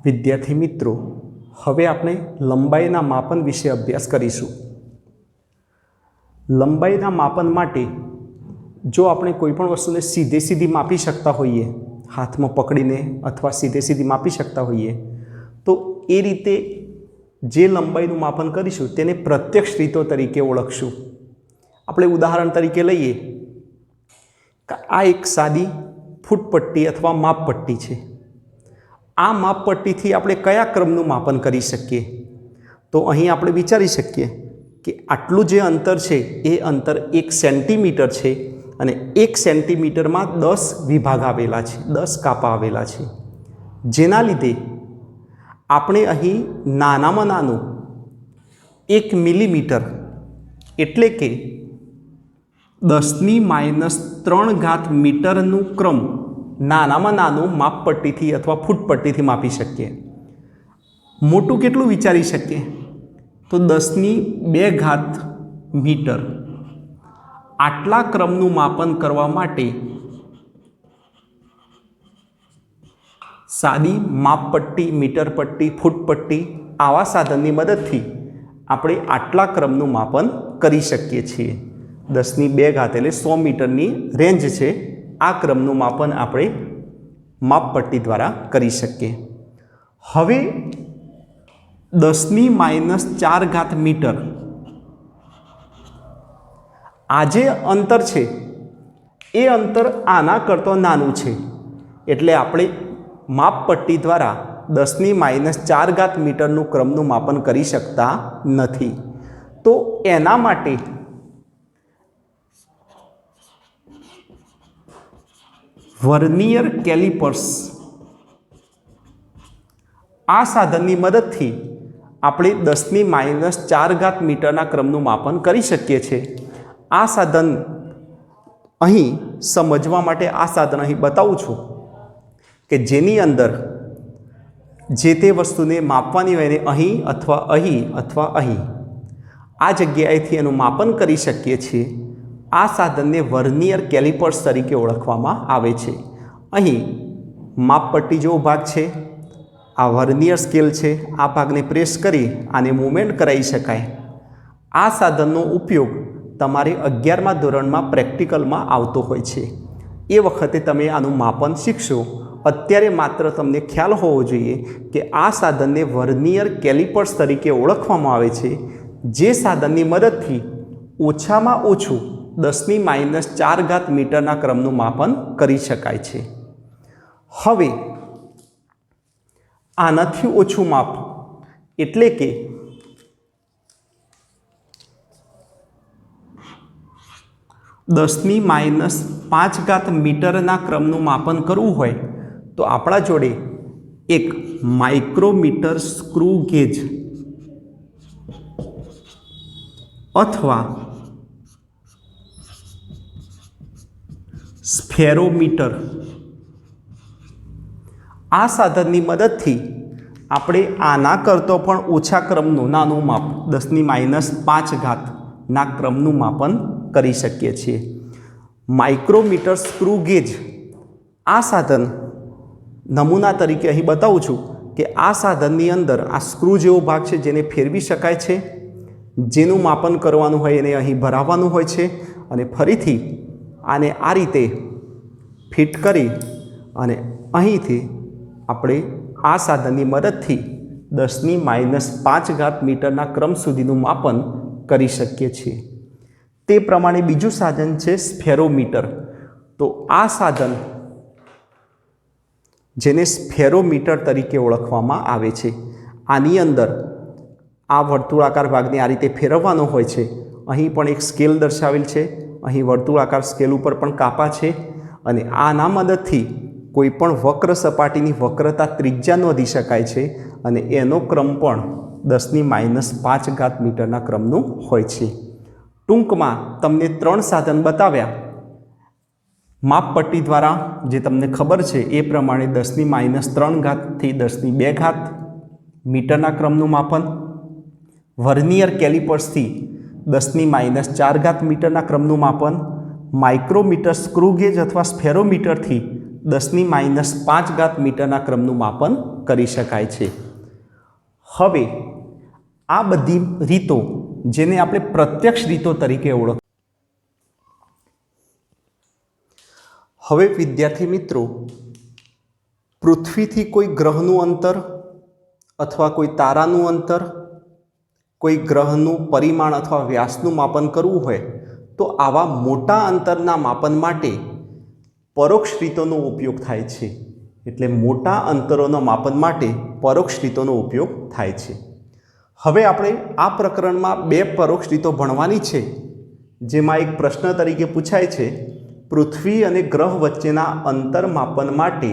विद्यार्थी मित्रों, हवे आपणे लंबाईना मापन विषे अभ्यास करीशुं। लंबाईना मापन माटे जो आपणे कोईपण वस्तुने सीधे सीधी मापी शकता होईए, हाथ में पकड़ीने अथवा सीधे सीधी मापी सकता होईए, तो ए रीते जे लंबाईनुं मापन करीशुं तेने प्रत्यक्ष रीतो तरीके ओळखशुं। आपणे उदाहरण तरीके लईए के आ एक सादी फूटपट्टी अथवा मापपट्टी छे। आ मापपट्टीथी આપણે કયા ક્રમનું માપન કરી શકીએ? તો અહીં આપણે વિચારી શકીએ કે આટલું જે અંતર છે એ અંતર 1 સેન્ટીમીટર છે અને 1 સેન્ટીમીટરમાં 10 વિભાગ આવેલા છે, 10 કાપા આવેલા છે, જેના લીધે આપણે અહીં નાનામાં નાનું 1 મિલીમીટર એટલે કે 10⁻³ મીટરનું ક્રમ નાનામાં નાનું માપપટ્ટીથી અથવા ફૂટપટ્ટીથી માપી શકીએ। મોટું કેટલું વિચારી શકીએ? તો 10⁻² મીટર। આટલા ક્રમનું માપન કરવા માટે સાદી માપપટ્ટી, મીટરપટ્ટી, ફૂટપટ્ટી આવા સાધનની મદદથી આપણે આટલા ક્રમનું માપન કરી શકીએ છીએ। 10⁻² એટલે 100 મીટરની રેન્જ છે। आ क्रमનું માપન આપણે માપપટ્ટી દ્વારા કરી શકીએ। હવે 10⁻⁴ મીટર આ જે અંતર છે એ અંતર આના કરતાં નાનું છે, એટલે આપણે માપપટ્ટી દ્વારા 10⁻⁴ મીટરનું ક્રમનું માપન કરી શકતા નથી। તો એના માટે વર્નિયર કેલિपर्स आ साधननी मददथी આપણે 10⁻⁴ મીટરના ક્રમનું માપન કરી શકીએ છીએ। આ સાધન અહીં સમજવા માટે આ સાધન અહીં બતાવું છું કે જેની અંદર જે તે વસ્તુને માપવાની હોય અહીં અથવા અહીં અથવા અહીં આ જગ્યાએથી એનું માપન કરી શકીએ છીએ। आ साधन ने वर्नियर कैलिपर्स तरीके ओळखवामां आवे छे। अहीं मापपट्टी जेवो भाग छे, आ वर्नियर स्केल छे। आ भागने प्रेस करी आने मूवमेंट कराई शकाय। आ साधननो उपयोग तमारे 11मा धोरणमां प्रेक्टिकलमां आवतो होय छे। ए वखते तमे आनुं मापन शीखशो। अत्यारे मात्र तमने ख्याल होवो जोईए के आ साधनने वर्नियर कैलिपर्स तरीके ओळखवामां आवे छे, जे साधननी मददथी ओछामां ओछुं 10⁻⁴ मीटरना क्रमનું માપન કરી શકાય છે। હવે આનાથી ઓછું માપ એટલે કે 10⁻⁵ મીટરના ક્રમનું માપન કરવું હોય તો આપણા જોડે એક માઇક્રોમીટર સ્ક્રૂ ગેજ અથવા स्फेरोमीटर आ साधननी मददथी आपणे आना करतो पण ओछा क्रमनुं नानुं माप 10⁻⁵ ना क्रमनुं मापन करी शकीए छीए। माइक्रोमीटर स्क्रू गेज आ साधन नमूना तरीके अहीं बतावुं छुं के आ साधननी अंदर आ स्क्रू जेवो भाग छे जेने फेरवी शकाय छे। जेनुं मापन करवानुं होय एने अहीं भराववानुं होय छे अने फरीथी आने आ रीते फिट करी अने अहींथी आपणे आ साधननी मददथी 10⁻⁵ मीटरना क्रम सुधीनुं मापन करी शकीए छीए। ते प्रमाणे बीजुं साधन छे स्फेरोमीटर। तो आ साधन जेने स्फेरोमीटर तरीके ओळखवामां आवे छे। आनी अंदर आ वर्तुळाकार भागने आ रीते फेरववानो होय छे। અહીં પણ એક સ્કેલ દર્શાવેલ છે। અહીં વર્તુળાકાર સ્કેલ ઉપર પણ કાપા છે અને આના મદદથી કોઈ પણ વક્ર સપાટીની વક્રતા ત્રિજ્યા નોંધી શકાય છે અને એનો ક્રમ પણ 10⁻⁵ મીટરના ક્રમનું હોય છે। ટૂંકમાં તમને 3 સાધન બતાવ્યા માપપટ્ટી દ્વારા, જે તમને ખબર છે એ પ્રમાણે 10⁻⁴ થી 10⁻² મીટરના ક્રમનું માપન, વર્નિયર કેલિपर्सથી 10⁻⁴ મીટરના ક્રમનું માપન, માઇક્રોમીટર સ્ક્રૂ ગેજ અથવા સ્ફેરોમીટરથી 10⁻5 મીટરના ક્રમનું માપન કરી શકાય છે। હવે આ બધી રીતો જેને આપણે પ્રત્યક્ષ રીતો તરીકે ઓળખ। હવે વિદ્યાર્થી મિત્રો, પૃથ્વીથી કોઈ ગ્રહનું અંતર અથવા કોઈ તારાનું અંતર, કોઈ ગ્રહનું પરિમાણ અથવા વ્યાસનું માપન કરવું હોય તો આવા મોટા અંતરના માપન માટે પરોક્ષ રીતોનો ઉપયોગ થાય છે। એટલે મોટા અંતરોના માપન માટે પરોક્ષ રીતોનો ઉપયોગ થાય છે। હવે આપણે આ પ્રકરણમાં બે પરોક્ષ રીતો ભણવાની છે, જેમાં એક પ્રશ્ન તરીકે પૂછાય છે, પૃથ્વી અને ગ્રહ વચ્ચેના અંતર માપન માટે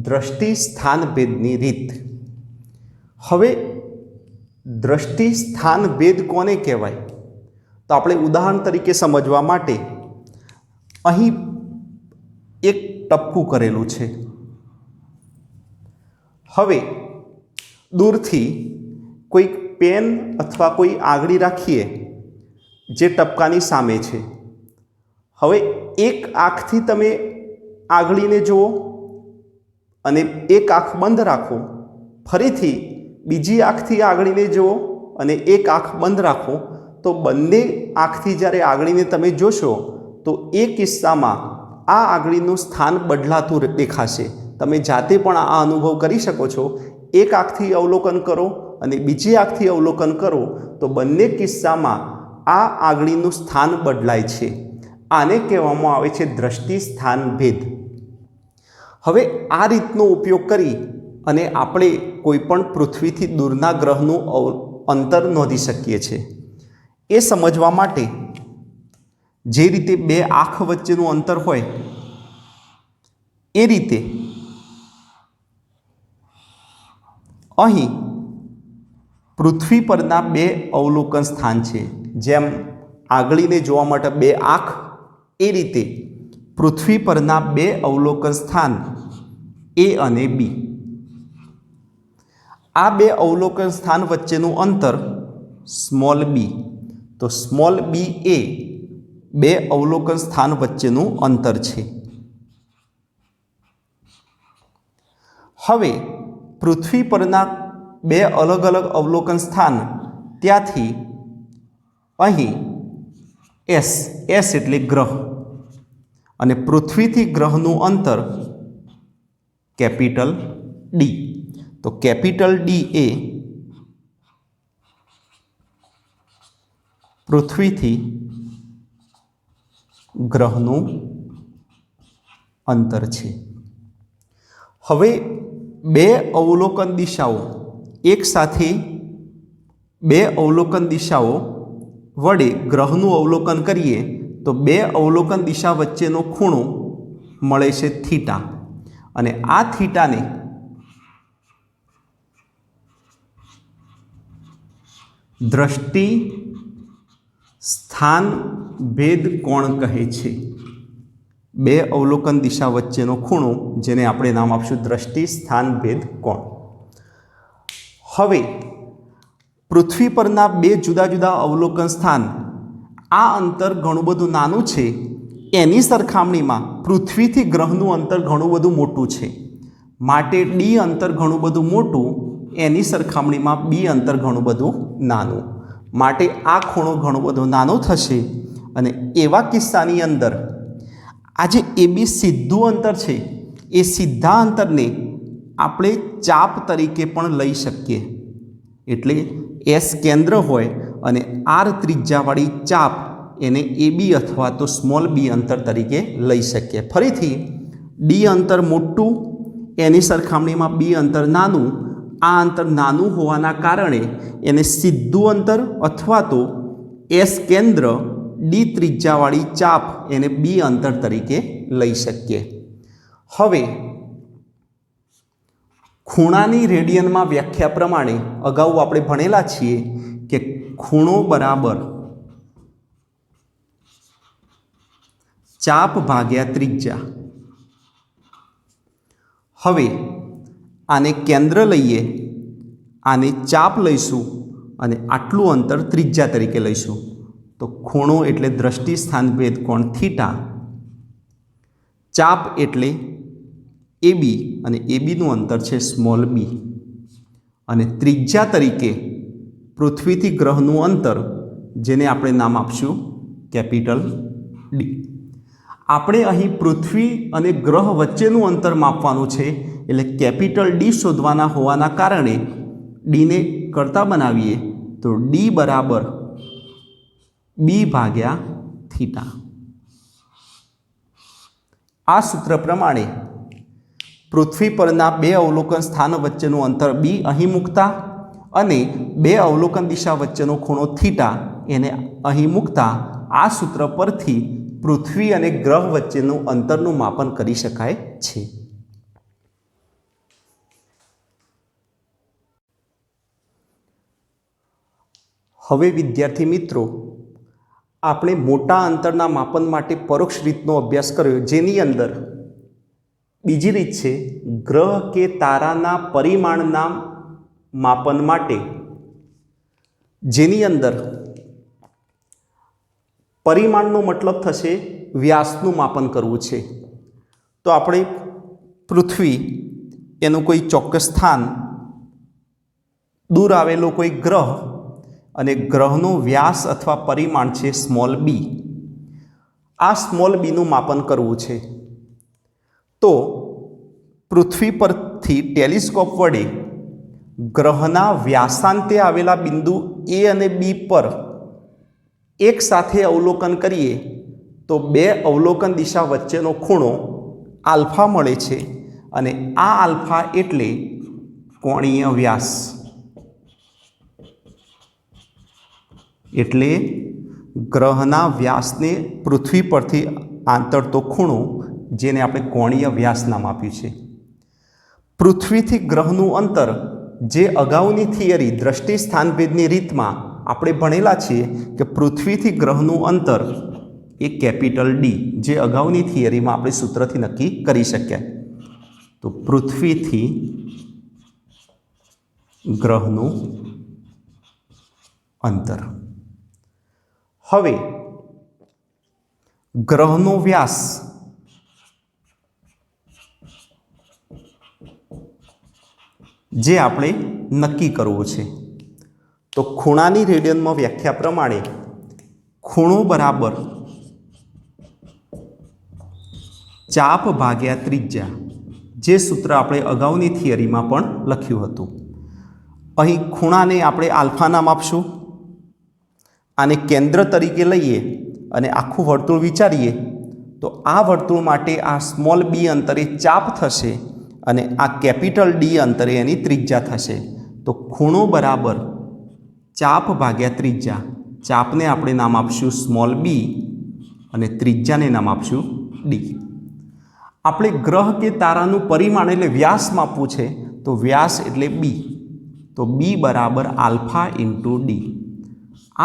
દ્રષ્ટિ સ્થાન ભેદની રીત। હવે દ્રષ્ટિ સ્થાન ભેદ કોને કહેવાય? તો આપણે ઉદાહરણ તરીકે સમજવા માટે અહીં એક ટપકું કરેલું છે। હવે દૂરથી કોઈ પેન અથવા કોઈ આંગળી રાખીએ જે ટપકાની સામે છે। હવે એક આંખથી તમે આંગળીને જુઓ અને એક આંખ બંધ રાખો, ફરીથી બીજી આંખથી આંગળીને જુઓ અને એક આંખ બંધ રાખો, તો બંને આંખથી જ્યારે આંગળીને તમે જોશો તો એ કિસ્સામાં આ આંગળીનું સ્થાન બદલાતું દેખાશે। તમે જાતે પણ આ અનુભવ કરી શકો છો। એક આંખથી અવલોકન કરો અને બીજી આંખથી અવલોકન કરો તો બંને કિસ્સામાં આ આંગળીનું સ્થાન બદલાય છે। આને કહેવામાં આવે છે દ્રષ્ટિ સ્થાન ભેદ। હવે આ રીતનો ઉપયોગ કરી અને આપણે કોઈપણ પૃથ્વીથી દૂરના ગ્રહનું અંતર નોંધી શકીએ છીએ। એ સમજવા માટે જે રીતે બે આંખ વચ્ચેનું અંતર હોય એ રીતે અહીં પૃથ્વી પરના બે અવલોકન સ્થાન છે। જેમ આંગળીને જોવા માટે બે આંખ, એ રીતે પૃથ્વી પરના બે અવલોકન સ્થાન એ અને બી। આ બે અવલોકન સ્થાન વચ્ચેનું અંતર સ્મોલ બી। તો સ્મોલ બી એ બે અવલોકન સ્થાન વચ્ચેનું અંતર છે। હવે પૃથ્વી પરના બે અલગ અલગ અવલોકન સ્થાન, ત્યાંથી અહીં એસ એટલે ગ્રહ, અને પૃથ્વીથી ગ્રહનું અંતર કેપિટલ ડી। તો કેપિટલ ડી એ પૃથ્વીથી ગ્રહનું અંતર છે। હવે બે અવલોકન દિશાઓ એક સાથે બે અવલોકન દિશાઓ વડે ગ્રહનું અવલોકન કરીએ તો બે અવલોકન દિશા વચ્ચેનો ખૂણો મળે છે થીટા, અને આ થીટાને દ્રષ્ટિ સ્થાન ભેદ કોણ કહે છે। બે અવલોકન દિશા વચ્ચેનો ખૂણો, જેને આપણે નામ આપશું દ્રષ્ટિ સ્થાન ભેદ કોણ। હવે પૃથ્વી પરના બે જુદા જુદા અવલોકન સ્થાન, આ અંતર ઘણું બધું નાનું છે, એની સરખામણીમાં પૃથ્વીથી ગ્રહનું અંતર ઘણું બધું મોટું છે, માટે ડી અંતર ઘણું બધું મોટું, એની સરખામણીમાં બી અંતર ઘણું બધું નાનું, માટે આ ખૂણો ઘણો બધો નાનો થશે। અને એવા કિસ્સાની અંદર આ જે એ બી સીધું અંતર છે, એ સીધા અંતરને આપણે ચાપ તરીકે પણ લઈ શકીએ। એટલે એસ કેન્દ્ર હોય અને આર ત્રિજ્યાવાળી ચાપ, એને એ બી અથવા તો સ્મોલ બી અંતર તરીકે લઈ શકીએ। ફરીથી ડી અંતર મોટું, એની સરખામણીમાં બી અંતર નાનું, આ અંતર નાનું હોવાના કારણે એને સીધું અંતર અથવા તો એસ કેન્દ્ર ડી ત્રિજ્યાવાળી ચાપ, એને બી અંતર તરીકે લઈ શકીએ। હવે ખૂણાની રેડિયનમાં વ્યાખ્યા પ્રમાણે અગાઉ આપણે ભણેલા છીએ કે ખૂણો બરાબર ચાપ ભાગ્યા ત્રિજ્યા। હવે આને કેન્દ્ર લઈએ, આને ચાપ લઈશું અને આટલું અંતર ત્રિજ્યા તરીકે લઈશું। તો ખૂણો એટલે દ્રષ્ટિ સ્થાન ભેદ કોણ થીટા, ચાપ એટલે AB અને ABનું અંતર છે સ્મોલ બી, અને ત્રિજ્યા તરીકે પૃથ્વીથી ગ્રહનું અંતર જેને આપણે નામ આપશું કેપિટલ ડી. આપણે અહીં પૃથ્વી અને ગ્રહ વચ્ચેનું અંતર માપવાનું છે, એટલે કેપિટલ ડી શોધવાના હોવાના કારણે ડીને કરતા બનાવીએ તો ડી બરાબર બી ભાગ્યા થીટા. આ સૂત્ર પ્રમાણે પૃથ્વી પરના બે અવલોકન સ્થાન વચ્ચેનું અંતર બી અહીં મૂકતા અને બે અવલોકન દિશા વચ્ચેનો ખૂણો થીટા એને અહીં મૂકતા આ સૂત્ર પરથી પૃથ્વી અને ગ્રહ વચ્ચેનું અંતરનું માપન કરી શકાય છે. હવે વિદ્યાર્થી મિત્રો, આપણે મોટા અંતરના માપન માટે પરોક્ષ રીતનો અભ્યાસ કર્યો, જેની અંદર બીજી રીત છે ગ્રહ કે તારાના પરિમાણના માપન માટે, જેની અંદર પરિમાણનો મતલબ થશે વ્યાસનું માપન કરવું છે. તો આપણે પૃથ્વી એનું કોઈ ચોક્કસ સ્થાન, દૂર આવેલો કોઈ ગ્રહ અને ગ્રહનો વ્યાસ અથવા પરિમાણ છે સ્મોલ બી. આ સ્મોલ બીનું માપન કરવું છે. તો પૃથ્વી પરથી ટેલિસ્કોપ વડે ગ્રહના વ્યાસાંતે આવેલા બિંદુ એ અને બી પર એક સાથે અવલોકન કરીએ તો બે અવલોકન દિશા વચ્ચેનો ખૂણો આલ્ફા મળે છે, અને આ આલ્ફા એટલે કોણીય વ્યાસ, એટલે ગ્રહના વ્યાસને પૃથ્વી પરથી આંતરતો ખૂણો, જેને આપણે કોણીય વ્યાસ નામ આપ્યું છે. પૃથ્વીથી ગ્રહનું અંતર, જે અગાઉની થિયરી દ્રષ્ટિ સ્થાનભેદની રીતમાં આપણે ભણેલા છીએ કે પૃથ્વીથી ગ્રહનું અંતર એ કેપિટલ ડી, જે અગાઉની થિયરીમાં આપણે સૂત્રથી નક્કી કરી શક્યા. તો પૃથ્વીથી ગ્રહનું અંતર. હવે ગ્રહનો વ્યાસ જે આપણે નક્કી કરવો છે, તો ખૂણાની રેડિયનમાં વ્યાખ્યા પ્રમાણે ખૂણો બરાબર ચાપ ભાગ્યા ત્રિજ્યા, જે સૂત્ર આપણે અગાઉની થિયરીમાં પણ લખ્યું હતું. અહીં ખૂણાને આપણે આલ્ફા નામ આપશું. આને કેન્દ્ર તરીકે લઈએ અને આખું વર્તુળ વિચારીએ તો આ વર્તુળ માટે આ સ્મોલ બી અંતરે ચાપ થશે અને આ કેપિટલ ડી અંતરે એની ત્રિજ્યા થશે. તો ખૂણો બરાબર ચાપ ભાગ્યા ત્રિજ્યા. ચાપને આપણે નામ આપશું સ્મોલ બી અને ત્રિજ્યાને નામ આપશું ડી. આપણે ગ્રહ કે તારાનું પરિમાણ એટલે વ્યાસ માપવું છે, તો વ્યાસ એટલે બી, તો બી બરાબર આલ્ફા ઇન્ટુ ડી.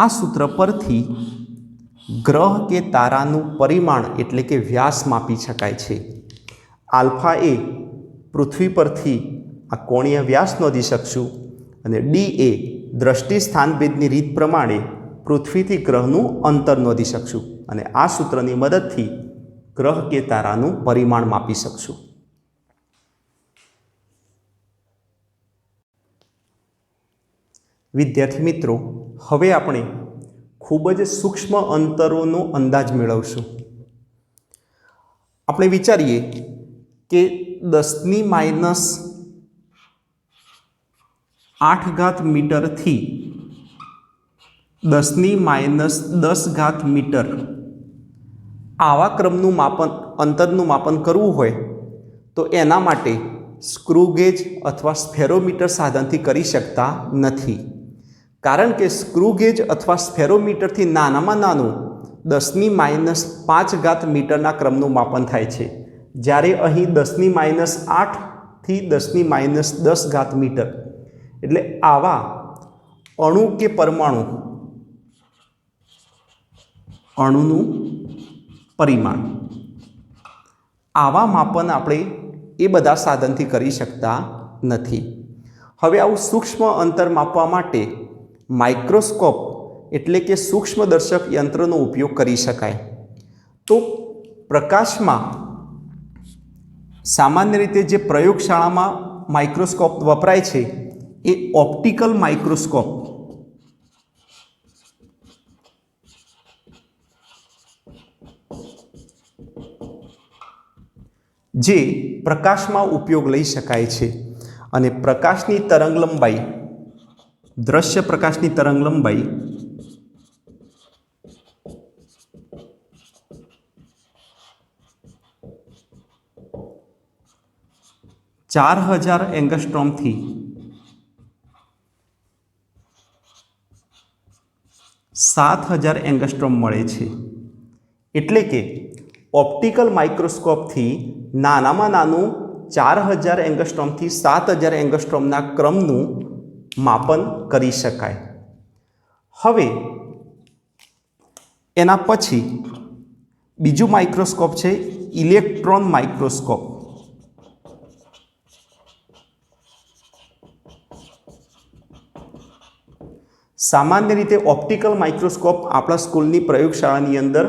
આ સૂત્ર પરથી ગ્રહ કે તારાનું પરિમાણ એટલે કે વ્યાસ માપી શકાય છે. આલ્ફા એ પૃથ્વી પરથી આ કોણીય વ્યાસ નોંધી શકશું, અને ડી એ દ્રષ્ટિ સ્થાનભેદની રીત પ્રમાણે પૃથ્વીથી ગ્રહનું અંતર નોંધી શકશું, અને આ સૂત્રની મદદથી ગ્રહ કે તારાનું પરિમાણ માપી શકશું. વિદ્યાર્થી મિત્રો, હવે આપણે ખૂબ જ સૂક્ષ્મ અંતરોનો અંદાજ મેળવશું. આપણે વિચારીએ કે 10⁻⁸ મીટરથી 10⁻⁻10 મીટર આવા ક્રમનું માપન, અંતરનું માપન કરવું હોય તો એના માટે સ્ક્રૂ ગેજ અથવા સ્ફેરોમીટર સાધનથી કરી શકતા નથી. કારણ કે સ્ક્રૂ ગેજ અથવા સ્ફેરોમીટરથી નાનામાં નાનું 10⁻⁵ મીટરના ક્રમનું માપન થાય છે, જ્યારે અહીં 10⁻8 થી 10⁻10 મીટર એટલે આવા અણુ કે પરમાણુ, અણુનું પરિમાણ, આવા માપન આપણે એ બધા સાધનથી કરી શકતા નથી. હવે આવું સૂક્ષ્મ અંતર માપવા માટે માઇક્રોસ્કોપ એટલે કે સૂક્ષ્મદર્શક યંત્રનો ઉપયોગ કરી શકાય. તો પ્રકાશમાં સામાન્ય રીતે જે પ્રયોગશાળામાં માઇક્રોસ્કોપ વપરાય છે એ ઓપ્ટિકલ માઇક્રોસ્કોપ જે પ્રકાશમાં ઉપયોગ લઈ શકાય છે અને પ્રકાશની તરંગલંબાઈ દ્રશ્ય પ્રકાશની તરંગલંબાઈ 4000 એંગસ્ટ્રોમથી 7000 એંગસ્ટ્રોમ મળે છે। એટલે કે ઓપ્ટિકલ માઇક્રોસ્કોપથી નાનામાં નાનું 4000 એંગસ્ટ્રોમથી 7000 એંગસ્ટ્રોમના ક્રમનું માપન કરી શકાય। હવે એના પછી બીજું માઇક્રોસ્કોપ છે ઇલેક્ટ્રોન માઇક્રોસ્કોપ। સામાન્ય રીતે ઓપ્ટિકલ માઇક્રોસ્કોપ આપણા સ્કૂલની પ્રયોગશાળાની અંદર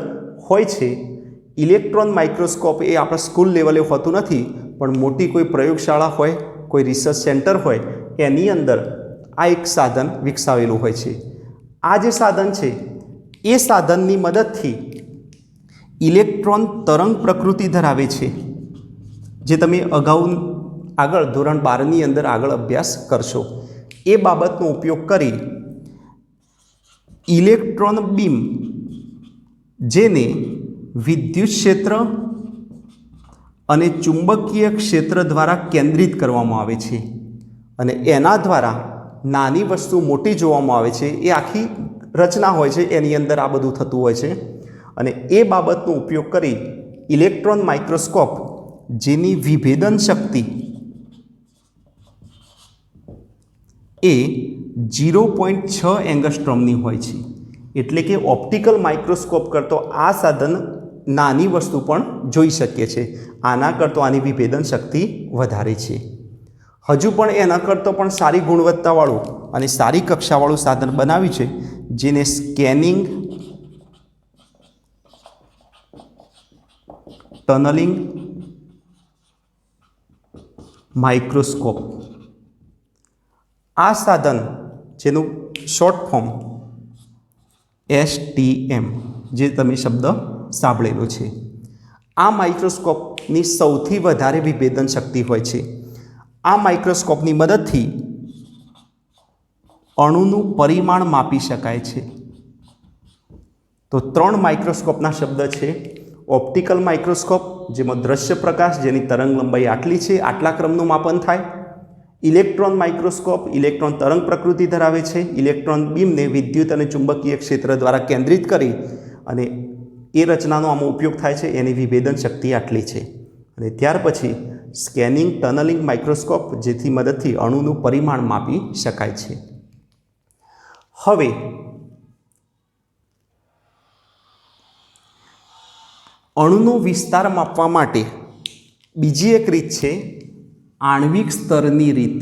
હોય છે। ઇલેક્ટ્રોન માઇક્રોસ્કોપ એ આપણા સ્કૂલ લેવલે હોતું નથી, પણ મોટી કોઈ પ્રયોગશાળા હોય, કોઈ રિસર્ચ સેન્ટર હોય, એની અંદર આ એક સાધન વિકસાવેલું હોય છે। આ જે સાધન છે એ સાધનની મદદથી ઇલેક્ટ્રોન તરંગ પ્રકૃતિ ધરાવે છે, જે તમે અગાઉ આગળ ધોરણ 12ની અંદર આગળ અભ્યાસ કરશો। એ બાબતનો ઉપયોગ કરી ઇલેક્ટ્રોન બીમ, જેને વિદ્યુત ક્ષેત્ર અને ચુંબકીય ક્ષેત્ર દ્વારા કેન્દ્રિત કરવામાં આવે છે અને એના દ્વારા નાની વસ્તુ મોટી જોવામાં આવે છે। એ આખી રચના હોય છે, એની અંદર આ બધું થતું હોય છે અને એ બાબતનો ઉપયોગ કરી ઇલેક્ટ્રોન માઇક્રોસ્કોપ, જેની વિભેદન શક્તિ એ 0.6 એંગસ્ટ્રોમની હોય છે। એટલે કે ઓપ્ટિકલ માઇક્રોસ્કોપ કરતો આ સાધન નાની વસ્તુ પણ જોઈ શકીએ છે। આના કરતો આની વિભેદન શક્તિ વધારે છે। હજુ પણ એના કરતો પણ સારી ગુણવત્તાવાળું અને સારી કક્ષાવાળું સાધન બનાવ્યું છે, જેને સ્કેનિંગ ટનલિંગ માઇક્રોસ્કોપ। આ સાધન, જેનું શોર્ટ ફોર્મ STM, જે તમે શબ્દ સાંભળેલો છે, આ માઇક્રોસ્કોપની સૌથી વધારે વિભેદન શક્તિ હોય છે। આ માઇક્રોસ્કોપની મદદથી અણુનું પરિમાણ માપી શકાય છે। તો 3 માઇક્રોસ્કોપના શબ્દ છે: ઓપ્ટિકલ માઇક્રોસ્કોપ, જેમાં દ્રશ્ય પ્રકાશ, જેની તરંગ લંબાઈ આટલી છે, આટલા ક્રમનું માપન થાય; ઇલેક્ટ્રોન માઇક્રોસ્કોપ, ઇલેક્ટ્રોન તરંગ પ્રકૃતિ ધરાવે છે, ઇલેક્ટ્રોન બીમને વિદ્યુત અને ચુંબકીય ક્ષેત્ર દ્વારા કેન્દ્રિત કરી અને એ રચનાનો આમાં ઉપયોગ થાય છે, એની વિભેદન શક્તિ આટલી છે। અને ત્યાર પછી સ્કેનિંગ ટનલિંગ માઇક્રોસ્કોપ, જેથી મદદથી અણુનું પરિમાણ માપી શકાય છે। હવે અણુનો વિસ્તાર માપવા માટે બીજી એક રીત છે આણ્વિક સ્તરની રીત।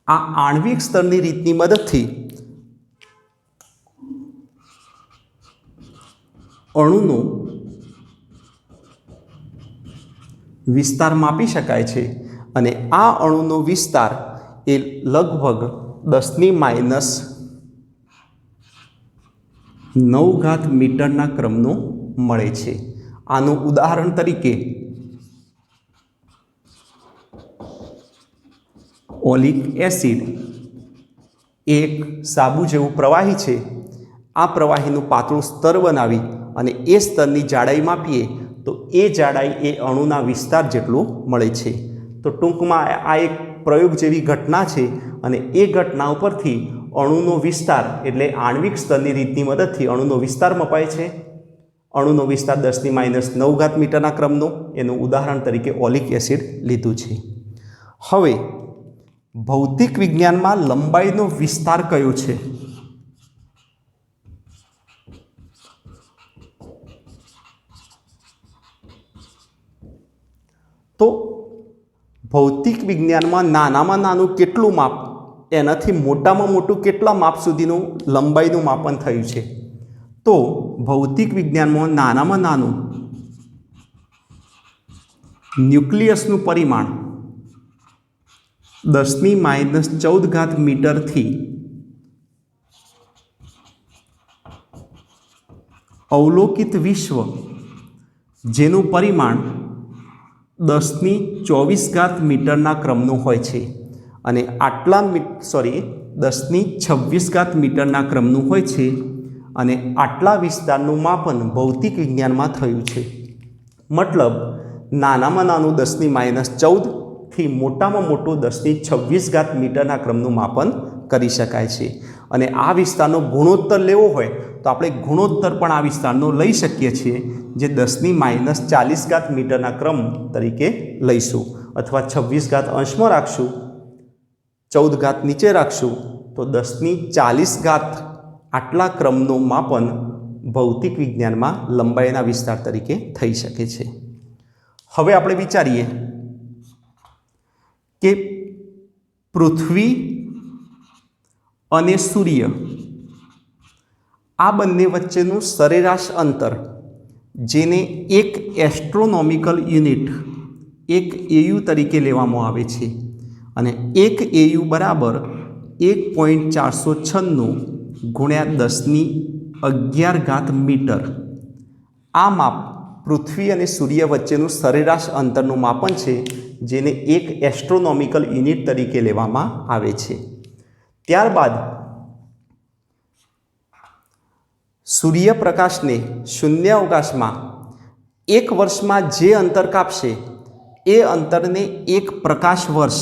આ આણ્વિક સ્તરની રીતની મદદથી અણુનો વિસ્તાર માપી શકાય છે અને આ અણુનો વિસ્તાર એ લગભગ 10⁹ મીટરના ક્રમનો મળે છે। આનું ઉદાહરણ તરીકે ઓલિક એસિડ એક સાબુ જેવું પ્રવાહી છે। આ પ્રવાહીનું પાતળું સ્તર બનાવી અને એ સ્તરની જાડાઈ માપીએ તો એ જાડાઈ એ અણુના વિસ્તાર જેટલું મળે છે। તો ટૂંકમાં આ એક પ્રયોગ જેવી ઘટના છે અને એ ઘટના ઉપરથી અણુનો વિસ્તાર, એટલે આણ્વિક સ્તરની રીતની મદદથી અણુનો વિસ્તાર મપાય છે। અણુનો વિસ્તાર 10⁻⁹ મીટરના ક્રમનો, એનું ઉદાહરણ તરીકે ઓલિક એસિડ લીધું છે। હવે ભૌતિક વિજ્ઞાનમાં લંબાઈનો વિસ્તાર કયો છે? તો ભૌતિક વિજ્ઞાનમાં નાનામાં નાનું કેટલું માપ એનાથી મોટામાં મોટું કેટલા માપ સુધીનું લંબાઈનું માપન થયું છે? તો ભૌતિક વિજ્ઞાનમાં નાનામાં નાનું ન્યુક્લિયસનું પરિમાણ 10⁻14 મીટરથી અવલોકિત વિશ્વ જેનું પરિમાણ 10⁻24 મીટરના ક્રમનું હોય છે અને 10⁻26 મીટરના ક્રમનું હોય છે અને આટલા વિસ્તારનું માપન ભૌતિક વિજ્ઞાનમાં થયું છે. મતલબ નાનામાં નાનું 10⁻14 થી મોટામાં મોટું 10⁻26 મીટરના ક્રમનું માપન કરી શકાય છે. અને આ વિસ્તારનો ગુણોત્તર લેવો હોય તો આપણે ગુણોત્તર પણ આ વિસ્તારનો લઈ શકીએ છીએ, જે 10⁻40 મીટરના ક્રમ તરીકે લઈશું, અથવા 26 અંશમાં રાખશું, 14 નીચે રાખશું, તો 10⁻40 આટલા ક્રમનું માપન ભૌતિક વિજ્ઞાનમાં લંબાઈના વિસ્તાર તરીકે થઈ શકે છે. હવે આપણે વિચારીએ કે પૃથ્વી અને સૂર્ય આ બંને વચ્ચેનું સરેરાશ અંતર, જેને એક એસ્ટ્રોનોમિકલ યુનિટ, એક AU તરીકે લેવામાં આવે છે, અને એક AU બરાબર 1.496 × 10⁻11 મીટર. આ માપ પૃથ્વી અને સૂર્ય વચ્ચેનું સરેરાશ અંતરનું માપન છે, જેને એક એસ્ટ્રોનોમિકલ યુનિટ તરીકે લેવામાં આવે છે. ત્યારબાદ સૂર્યપ્રકાશને શૂન્યાવકાશમાં એક વર્ષમાં જે અંતર કાપશે એ અંતરને એક પ્રકાશ વર્ષ,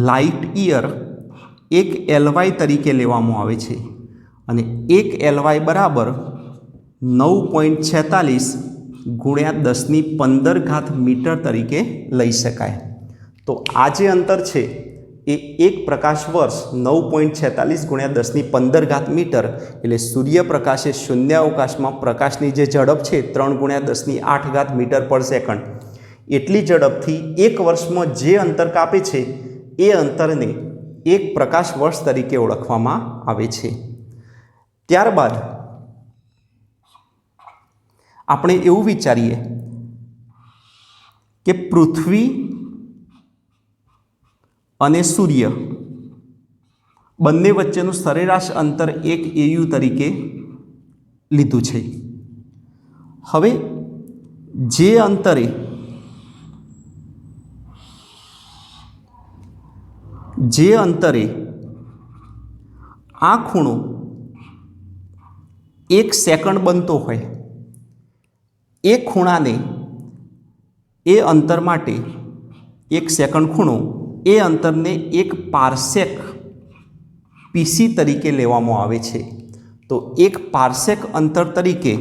લાઇટ યર, એક LY તરીકે લેવામાં આવે છે, અને એક LY બરાબર 9.46 × 10⁻15 મીટર તરીકે લઈ શકાય. તો આ જે અંતર છે એ એક પ્રકાશ વર્ષ 9.46 × 10⁻15 મીટર, એટલે સૂર્યપ્રકાશે શૂન્યાવકાશમાં પ્રકાશની જે ઝડપ છે 3 × 10⁸ મીટર પર સેકન્ડ, એટલી ઝડપથી એક વર્ષમાં જે અંતર કાપે છે એ અંતરને એક પ્રકાશ વર્ષ તરીકે ઓળખવામાં આવે છે. ત્યારબાદ આપણે એવું વિચારીએ કે પૃથ્વી અને સૂર્ય બંને વચ્ચેનું સરેરાશ અંતર એક AU તરીકે લીધું છે. હવે જે અંતરે આ ખૂણો 1 સેકન્ડ બનતો હોય, એ ખૂણાને, એ અંતર માટે 1 સેકન્ડ ખૂણો, એ અંતરને એક પારસેક PC તરીકે લેવામાં આવે છે. તો એક પારસેક અંતર તરીકે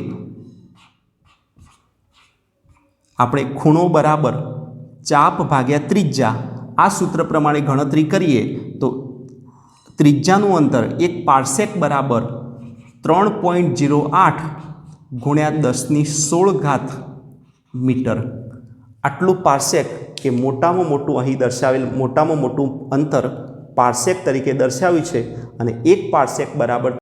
આપણે ખૂણો બરાબર ચાપ ભાગ્યા ત્રિજ્યા, આ સૂત્ર પ્રમાણે ગણતરી કરીએ તો ત્રિજ્યાનું અંતર એક પારસેક બરાબર 3.08 × 10⁻16 મીટર. આટલું પારસેક, કે મોટામાં મોટું અહીં દર્શાવેલ મોટામાં મોટું અંતર પારસેક તરીકે દર્શાવ્યું છે, અને એક પારસેક બરાબર